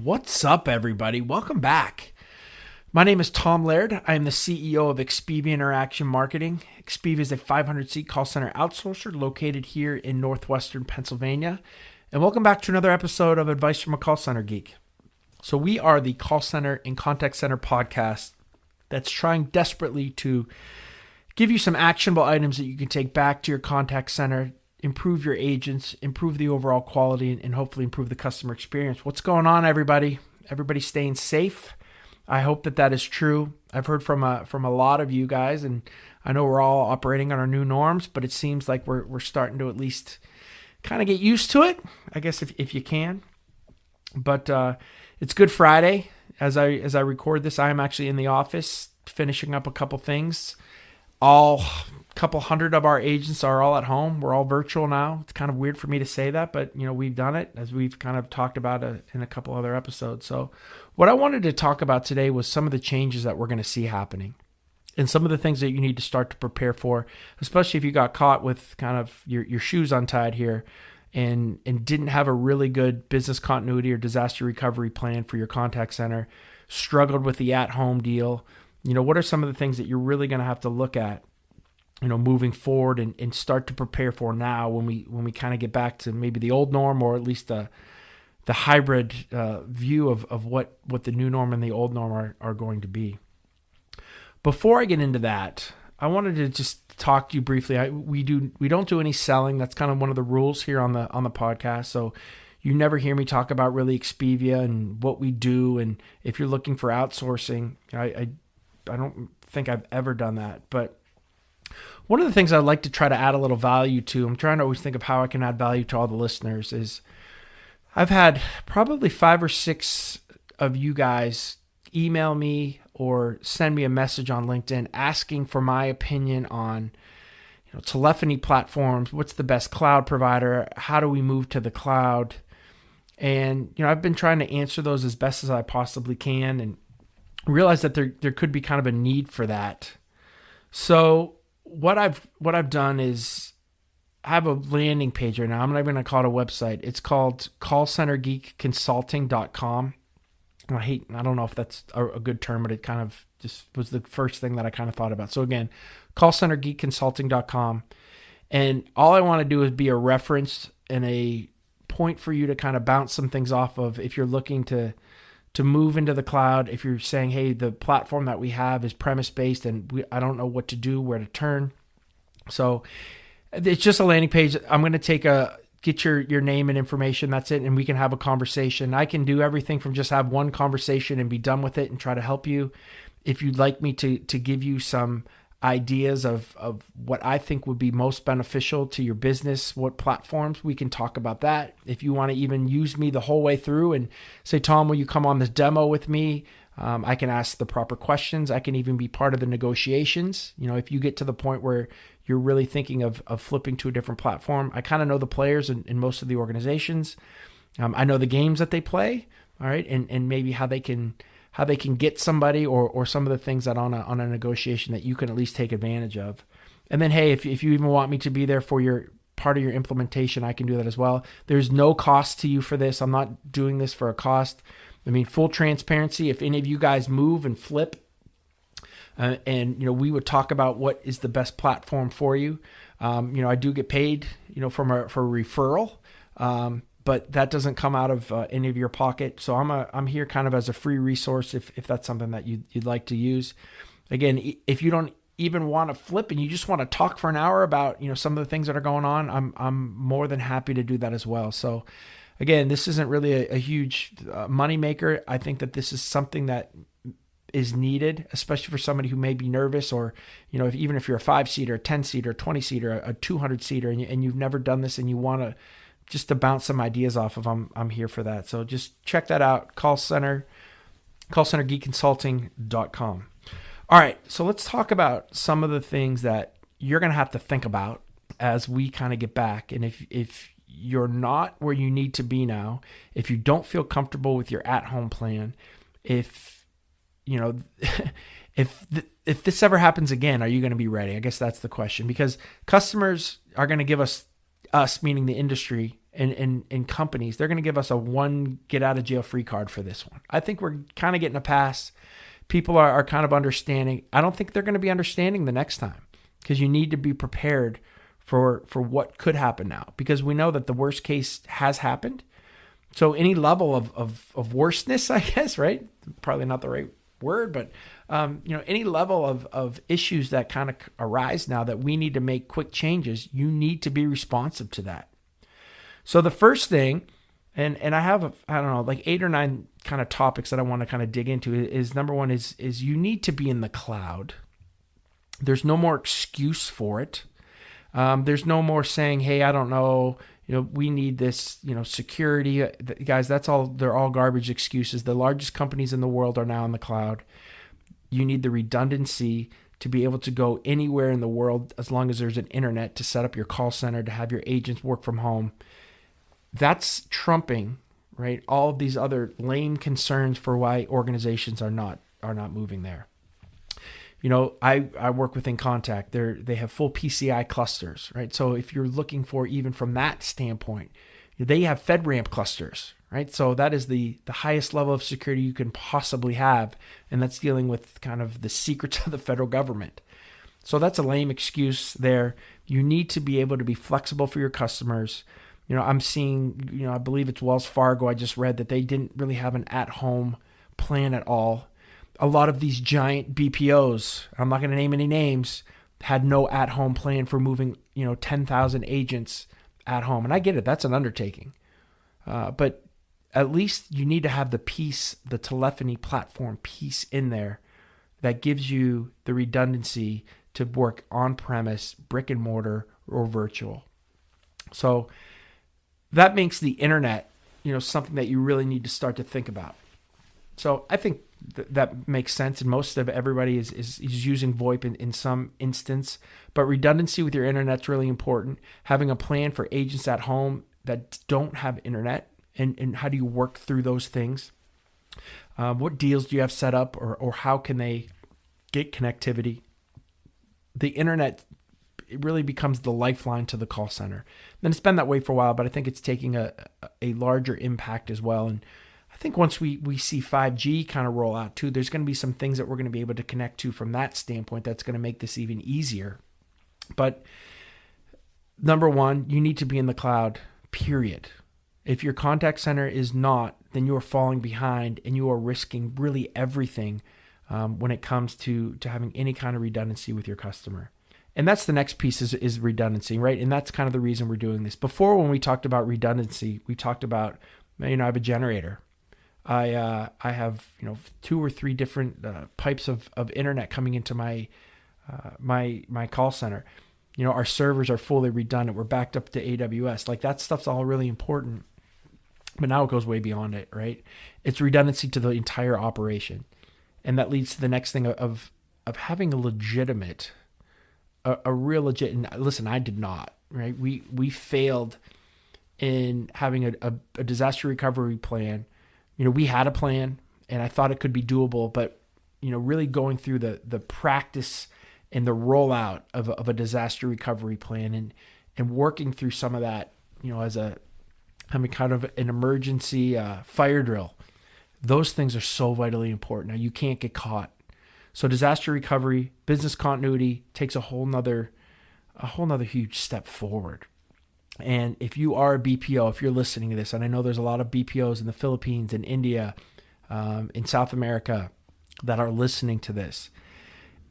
What's up, everybody? Welcome back. My name is Tom Laird. I am the CEO of Expedia Interaction Marketing. Expedia is a 500-seat call center outsourcer located here in northwestern Pennsylvania. And welcome back to another episode of Advice from a Call Center Geek. So we are the call center and contact center podcast that's trying desperately to give you some actionable items that you can take back to your contact center, improve your agents, improve the overall quality, and hopefully improve the customer experience. What's going on, everybody? Everybody staying safe? I hope that is true. I've heard from a lot of you guys, and I know we're all operating on our new norms, but it seems like we're starting to at least kind of get used to it, I guess, if you can. But it's Good Friday. As I record this, I am actually in the office finishing up a couple things. Couple hundred of our agents are all at home. We're all virtual now. It's kind of weird for me to say that, but we've done it, as we've kind of talked about in a couple other episodes. So what I wanted to talk about today was some of the changes that we're going to see happening and some of the things that you need to start to prepare for, especially if you got caught with kind of your shoes untied here and didn't have a really good business continuity or disaster recovery plan for your contact center, struggled with the at-home deal. What are some of the things that you're really going to have to look at moving forward and start to prepare for now when we kind of get back to maybe the old norm, or at least the hybrid view of what the new norm and the old norm are going to be. Before I get into that, I wanted to just talk to you briefly. We don't do any selling. That's kind of one of the rules here on the podcast. So you never hear me talk about really Expedia and what we do. And if you're looking for outsourcing, I don't think I've ever done that. But one of the things I'd like to try to add a little value to, I'm trying to always think of how I can add value to all the listeners, is I've had probably 5 or 6 of you guys email me or send me a message on LinkedIn asking for my opinion on telephony platforms. What's the best cloud provider? How do we move to the cloud? And I've been trying to answer those as best as I possibly can, and realize that there could be kind of a need for that. So what I've done is I have a landing page right now. I'm not even going to call it a website. It's called callcentergeekconsulting.com. I don't know if that's a good term, but it kind of just was the first thing that I kind of thought about. So again, callcentergeekconsulting.com. And all I want to do is be a reference and a point for you to kind of bounce some things off of if you're looking to move into the cloud. If you're saying, hey, the platform that we have is premise-based and I don't know what to do, where to turn. So it's just a landing page. I'm going to get your name and information. That's it. And we can have a conversation. I can do everything from just have one conversation and be done with it and try to help you. If you'd like me to give you some ideas of what I think would be most beneficial to your business, what platforms, we can talk about that. If you want to even use me the whole way through and say, Tom, will you come on this demo with me? I can ask the proper questions. I can even be part of the negotiations. If you get to the point where you're really thinking of flipping to a different platform, I kind of know the players in most of the organizations. I know the games that they play, all right, and maybe how they can get somebody or some of the things that on a negotiation that you can at least take advantage of. And then, hey, if you even want me to be there for your part of your implementation, I can do that as well. There's no cost to you for this. I'm not doing this for a cost. I mean, full transparency, if any of you guys move and flip, and we would talk about what is the best platform for you. I do get paid, for a referral. But that doesn't come out of any of your pocket. So I'm here kind of as a free resource if that's something that you'd like to use. Again, if you don't even want to flip and you just want to talk for an hour about some of the things that are going on, I'm more than happy to do that as well. So again, this isn't really a huge money maker. I think that this is something that is needed, especially for somebody who may be nervous, or even if you're a 5-seater, a 10-seater, a 20-seater, a 200-seater, and you've never done this and you want to just to bounce some ideas off of, I'm here for that. So just check that out, callcentergeekconsulting.com. All right, so let's talk about some of the things that you're going to have to think about as we kind of get back. And if you're not where you need to be now, if you don't feel comfortable with your at-home plan, if this ever happens again, are you going to be ready? I guess that's the question, because customers are going to give us meaning the industry, and companies, they're going to give us a one get out of jail free card for this one. I think we're kind of getting a pass. People are kind of understanding. I don't think they're going to be understanding the next time, because you need to be prepared for what could happen now, because we know that the worst case has happened. So any level of worseness, I guess, right? Probably not the right word, but any level of issues that kind of arise now that we need to make quick changes, you need to be responsive to that. So the first thing, and I have, like 8 or 9 kind of topics that I want to kind of dig into, is number one is you need to be in the cloud. There's no more excuse for it. There's no more saying, hey, I don't know, we need this, security. Guys, they're all garbage excuses. The largest companies in the world are now in the cloud. You need the redundancy to be able to go anywhere in the world as long as there's an internet, to set up your call center, to have your agents work from home. That's trumping, right, all of these other lame concerns for why organizations are not moving there. I work with InContact. They have full PCI clusters, right? So if you're looking for, even from that standpoint, they have FedRAMP clusters, right? So that is the highest level of security you can possibly have, and that's dealing with kind of the secrets of the federal government. So that's a lame excuse there. You need to be able to be flexible for your customers. I'm seeing, I believe it's Wells Fargo, I just read that they didn't really have an at-home plan at all. A lot of these giant BPOs, I'm not going to name any names, had no at-home plan for moving, 10,000 agents at home. And I get it, that's an undertaking. But at least you need to have the telephony platform piece in there that gives you the redundancy to work on-premise, brick and mortar, or virtual. So that makes the internet, something that you really need to start to think about. So I think that makes sense, and most of everybody is using VoIP in some instance, but redundancy with your internet's really important. Having a plan for agents at home that don't have internet, and how do you work through those things? What deals do you have set up, or how can they get connectivity? The internet, it really becomes the lifeline to the call center. And it's been that way for a while, but I think it's taking a larger impact as well. And I think once we see 5G kind of roll out too, there's going to be some things that we're going to be able to connect to from that standpoint that's going to make this even easier. But number one, you need to be in the cloud, period. If your contact center is not, then you are falling behind, and you are risking really everything when it comes to having any kind of redundancy with your customer. And that's the next piece is redundancy, right? And that's kind of the reason we're doing this. Before, when we talked about redundancy, we talked about, I have a generator. I have 2 or 3 different pipes of internet coming into my call center. Our servers are fully redundant. We're backed up to AWS. Like, that stuff's all really important. But now it goes way beyond it, right? It's redundancy to the entire operation. And that leads to the next thing of having a legitimate, a real legit, and listen, I did not, right? We failed in having a disaster recovery plan. We had a plan, and I thought it could be doable, but, really going through the practice and the rollout of a disaster recovery plan and working through some of that, as kind of an emergency fire drill. Those things are so vitally important. Now, you can't get caught. So disaster recovery, business continuity takes a whole nother huge step forward. And if you are a BPO, if you're listening to this, and I know there's a lot of BPOs in the Philippines and India, in South America that are listening to this,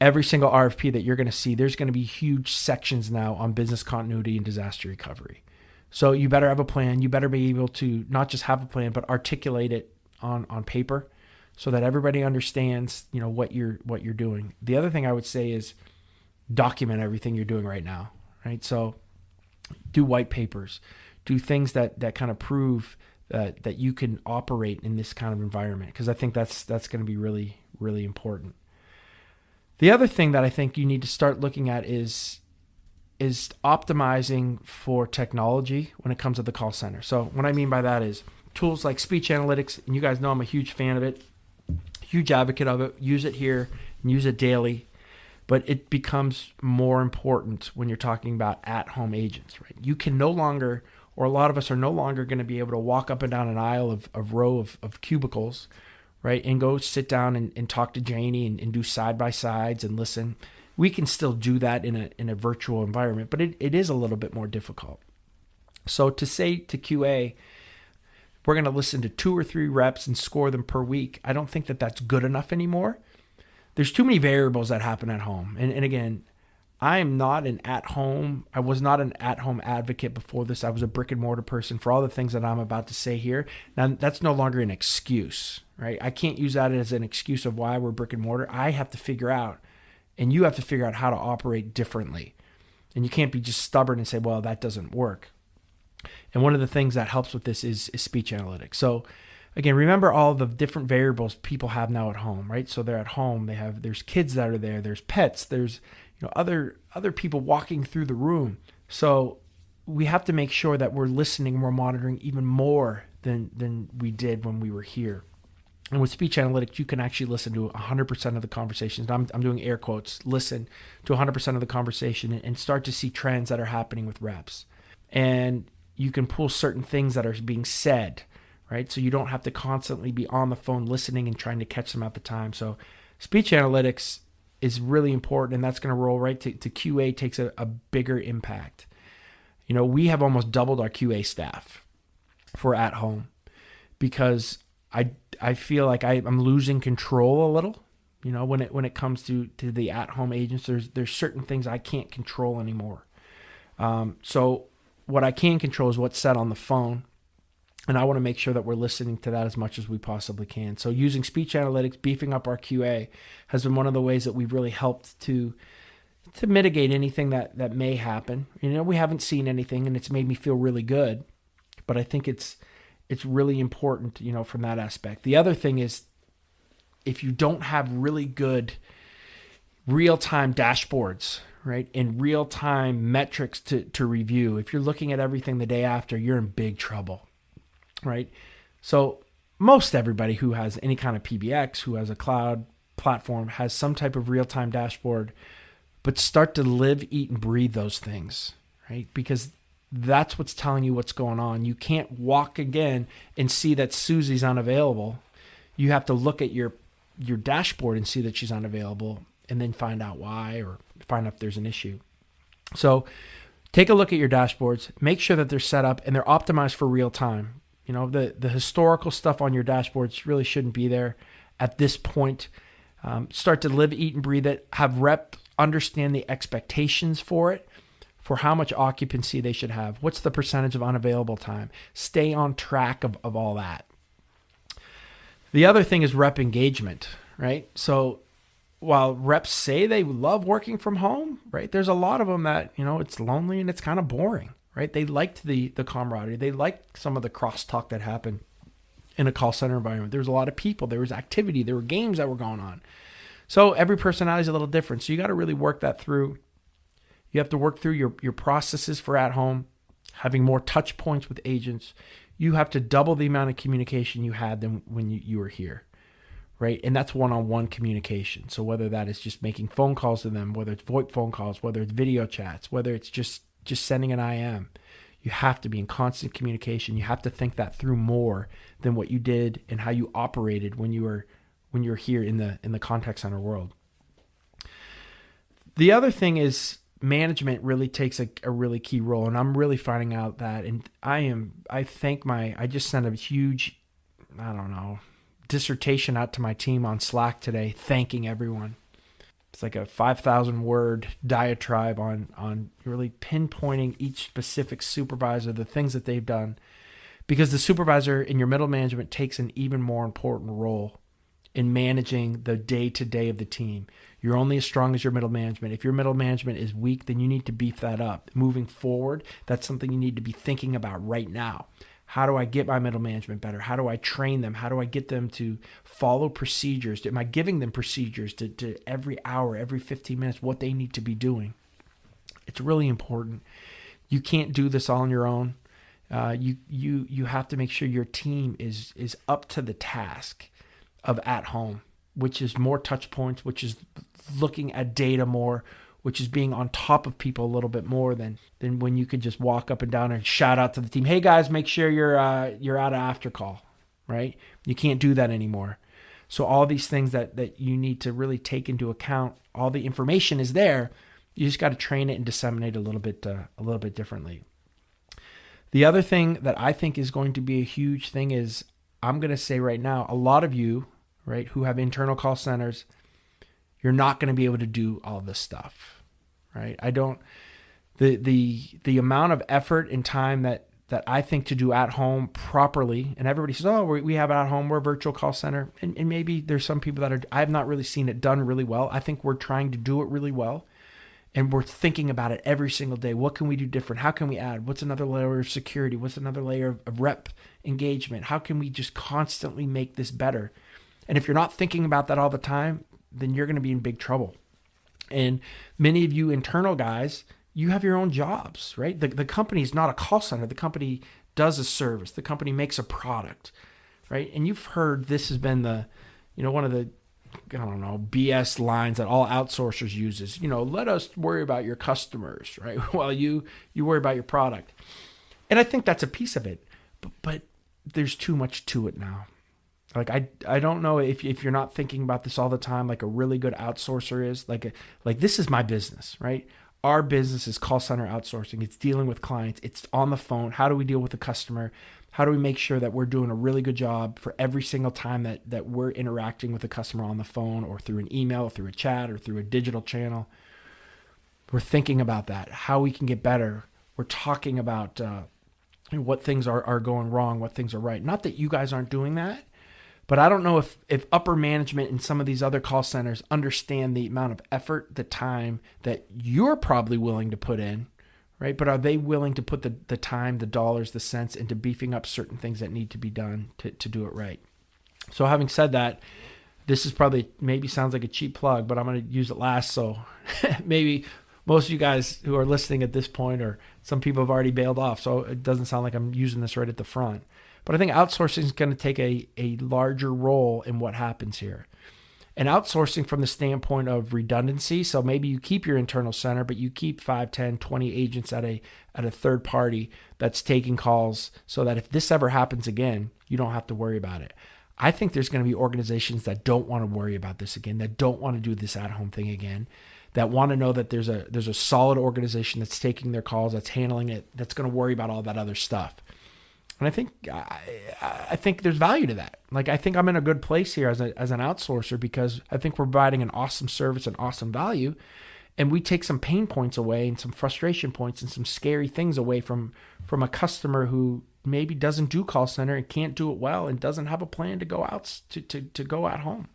every single RFP that you're going to see, there's going to be huge sections now on business continuity and disaster recovery. So you better have a plan. You better be able to not just have a plan, but articulate it on paper so that everybody understands, what you're doing. The other thing I would say is document everything you're doing right now, right? So do white papers, do things that kind of prove that you can operate in this kind of environment, because I think that's going to be really, really important. The other thing that I think you need to start looking at is optimizing for technology when it comes to the call center. So what I mean by that is tools like speech analytics, and you guys know I'm a huge fan of it, huge advocate of it, use it here and use it daily. But it becomes more important when you're talking about at-home agents, right? You can no longer or a lot of us are no longer going to be able to walk up and down an aisle of row of cubicles, right? And go sit down and talk to Janie and do side-by-sides and listen. We can still do that in a virtual environment, but it is a little bit more difficult. So to say to QA, we're going to listen to 2 or 3 reps and score them per week, I don't think that that's good enough anymore. There's too many variables that happen at home. And again, I was not an at-home advocate before this. I was a brick and mortar person for all the things that I'm about to say here. Now, that's no longer an excuse, right? I can't use that as an excuse of why we're brick and mortar. I have to figure out, and you have to figure out how to operate differently. And you can't be just stubborn and say, well, that doesn't work. And one of the things that helps with this is speech analytics. So again, remember all the different variables people have now at home, right? So they're at home, there's kids that are there, there's pets, there's other people walking through the room. So we have to make sure that we're listening, we're monitoring even more than we did when we were here. And with speech analytics, you can actually listen to 100% of the conversations. I'm doing air quotes, listen to 100% of the conversation and start to see trends that are happening with reps. And you can pull certain things that are being said, right? So you don't have to constantly be on the phone listening and trying to catch them at the time. So speech analytics is really important, and that's going to roll right to QA takes a bigger impact. We have almost doubled our QA staff for at home because I feel like I'm losing control a little. When it comes to the at home agents, there's certain things I can't control anymore. So what I can control is what's said on the phone, and I want to make sure that we're listening to that as much as we possibly can. So using speech analytics, beefing up our QA has been one of the ways that we've really helped to mitigate anything that may happen. We haven't seen anything, and it's made me feel really good, but I think it's really important, from that aspect. The other thing is, if you don't have really good real-time dashboards, right, and real-time metrics to review, if you're looking at everything the day after, you're in big trouble, right? So most everybody who has any kind of PBX, who has a cloud platform, has some type of real-time dashboard, but start to live, eat, and breathe those things, right? Because that's what's telling you what's going on. You can't walk again and see that Susie's unavailable. You have to look at your dashboard and see that she's unavailable and then find out why or find out if there's an issue. So take a look at your dashboards, make sure that they're set up and they're optimized for real time. The historical stuff on your dashboards really shouldn't be there at this point. Start to live, eat, and breathe it. Have rep understand the expectations for it, for how much occupancy they should have. What's the percentage of unavailable time? Stay on track of all that. The other thing is rep engagement, right? So while reps say they love working from home, right, there's a lot of them that, it's lonely and it's kind of boring, right? They liked the camaraderie. They liked some of the crosstalk that happened in a call center environment. There was a lot of people. There was activity. There were games that were going on. So every personality is a little different. So you got to really work that through. You have to work through your processes for at home, having more touch points with agents. You have to double the amount of communication you had than when you were here, right? And that's one-on-one communication. So whether that is just making phone calls to them, whether it's VoIP phone calls, whether it's video chats, whether it's just sending an IM, you have to be in constant communication. You have to think that through more than what you did and how you operated when you were here in the contact center world. The other thing is management really takes a really key role, and I'm really finding out that, and I just sent a huge, dissertation out to my team on Slack today, thanking everyone. It's like a 5,000 word diatribe on really pinpointing each specific supervisor, the things that they've done, because the supervisor in your middle management takes an even more important role in managing the day-to-day of the team. You're only as strong as your middle management. If your middle management is weak, then you need to beef that up. Moving forward, that's something you need to be thinking about right now. How do I get my middle management better? How do I train them? How do I get them to follow procedures? Am I giving them procedures to every hour, every 15 minutes, what they need to be doing? It's really important. You can't do this all on your own. You have to make sure your team is up to the task of at home, which is more touch points, which is looking at data more, which is being on top of people a little bit more than when you could just walk up and down and shout out to the team, hey guys, make sure you're out of after call, right? You can't do that anymore. So all these things that you need to really take into account, all the information is there. You just got to train it and disseminate a little bit differently. The other thing that I think is going to be a huge thing is, I'm going to say right now, a lot of you, right, who have internal call centers, you're not going to be able to do all this stuff, right? The amount of effort and time that I think to do at home properly, and everybody says, oh, we have it at home, we're a virtual call center, and maybe there's some people that I have not really seen it done really well. I think we're trying to do it really well. And we're thinking about it every single day. What can we do different? How can we add? What's another layer of security? What's another layer of rep engagement? How can we just constantly make this better? And if you're not thinking about that all the time, then you're going to be in big trouble. And many of you internal guys, you have your own jobs, right? The company is not a call center. The company does a service. The company makes a product, right? And you've heard this has been one of the BS lines that all outsourcers uses, let us worry about your customers, right? While you worry about your product. And I think that's a piece of it, but there's too much to it now. Like, I don't know if you're not thinking about this all the time, like a really good outsourcer is like this is my business, right? Our business is call center outsourcing. It's dealing with clients. It's on the phone. How do we deal with the customer? How do we make sure that we're doing a really good job for every single time that we're interacting with the customer on the phone or through an email, or through a chat, or through a digital channel? We're thinking about that, how we can get better. We're talking about what things are going wrong, what things are right. Not that you guys aren't doing that, but I don't know if upper management in some of these other call centers understand the amount of effort, the time that you're probably willing to put in, right? But are they willing to put the time, the dollars, the cents into beefing up certain things that need to be done to do it right? So having said that, this is maybe sounds like a cheap plug, but I'm going to use it last. So maybe most of you guys who are listening at this point, or some people have already bailed off, so it doesn't sound like I'm using this right at the front. But I think outsourcing is going to take a larger role in what happens here. And outsourcing from the standpoint of redundancy, so maybe you keep your internal center, but you keep 5, 10, 20 agents at a third party that's taking calls, so that if this ever happens again, you don't have to worry about it. I think there's going to be organizations that don't want to worry about this again, that don't want to do this at-home thing again, that want to know that there's a solid organization that's taking their calls, that's handling it, that's going to worry about all that other stuff. And I think there's value to that. Like, I think I'm in a good place here as an outsourcer, because I think we're providing an awesome service and awesome value, and we take some pain points away and some frustration points and some scary things away from a customer who maybe doesn't do call center and can't do it well and doesn't have a plan to go out to go at home.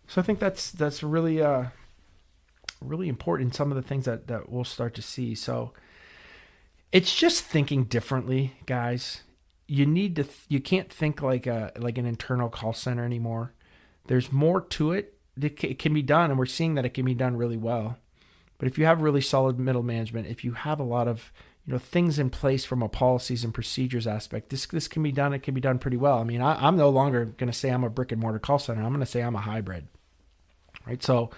So I think that's really really important. Some of the things that we'll start to see. So it's just thinking differently, guys. You can't think like an internal call center anymore. There's more to it. It can be done, and we're seeing that it can be done really well. But if you have really solid middle management, if you have a lot of things in place from a policies and procedures aspect, this can be done. It can be done pretty well. I mean, I'm no longer going to say I'm a brick and mortar call center. I'm going to say I'm a hybrid, right? So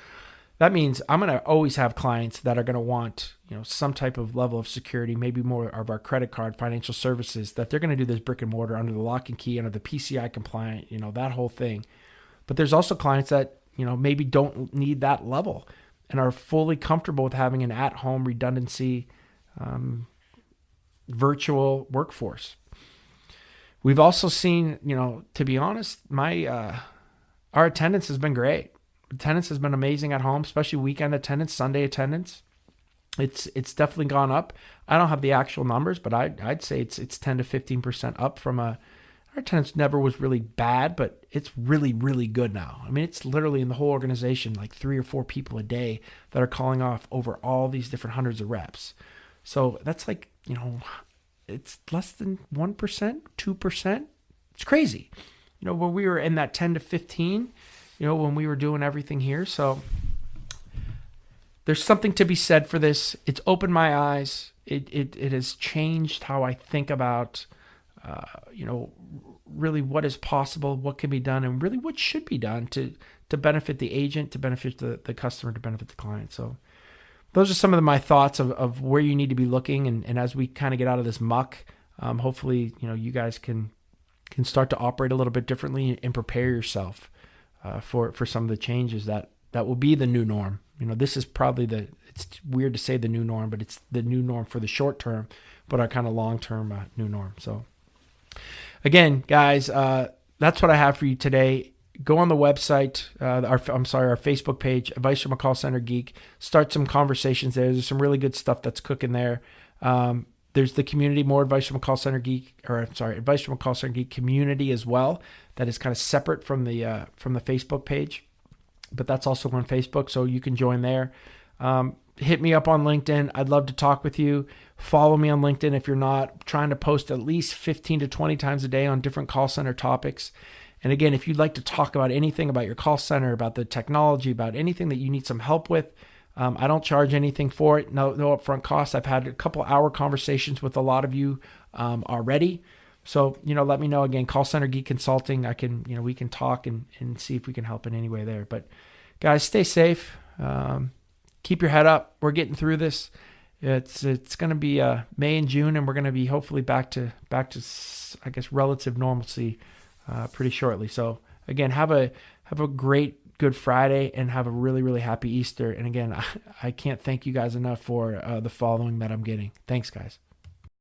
that means I'm going to always have clients that are going to want, some type of level of security, maybe more of our credit card, financial services, that they're going to do this brick and mortar under the lock and key, under the PCI compliant, that whole thing. But there's also clients that, maybe don't need that level and are fully comfortable with having an at-home redundancy, virtual workforce. We've also seen, to be honest, our attendance has been great. Attendance has been amazing at home, especially weekend attendance, Sunday attendance. It's definitely gone up. I don't have the actual numbers, but I'd say it's 10 to 15% up from our attendance never was really bad, but it's really, really good now. I mean, it's literally in the whole organization, like 3 or 4 people a day that are calling off over all these different hundreds of reps. So that's like, it's less than 1%, 2%. It's crazy. Where we were in that 10 to 15, when we were doing everything here. So there's something to be said for this. It's opened my eyes. It has changed how I think about, really what is possible, what can be done, and really what should be done to benefit the agent, to benefit the customer, to benefit the client. So those are some of my thoughts of where you need to be looking. And as we kind of get out of this muck, hopefully, you guys can start to operate a little bit differently and prepare yourself for some of the changes that will be the new norm. This is probably it's weird to say the new norm, but it's the new norm for the short term, but our kind of long-term new norm. So again, guys, that's what I have for you today. Go on the website, our Facebook page, Advice from a Call Center Geek. Start some conversations there. There's some really good stuff that's cooking there. There's the community, more Advice from a Call Center Geek, Advice from a Call Center Geek community as well. That is kind of separate from the Facebook page, but that's also on Facebook, so you can join there. Hit me up on LinkedIn. I'd love to talk with you. Follow me on LinkedIn if you're not. Trying to post at least 15 to 20 times a day on different call center topics. And again, if you'd like to talk about anything about your call center, about the technology, about anything that you need some help with, I don't charge anything for it. No upfront cost. I've had a couple hour conversations with a lot of you already. So, let me know. Again, Call Center Geek Consulting. We can talk and see if we can help in any way there. But guys, stay safe. Keep your head up. We're getting through this. It's going to be May and June, and we're going to be hopefully back to I guess relative normalcy pretty shortly. So again, have a great Good Friday and have a really, really happy Easter. And again, I can't thank you guys enough for the following that I'm getting. Thanks, guys.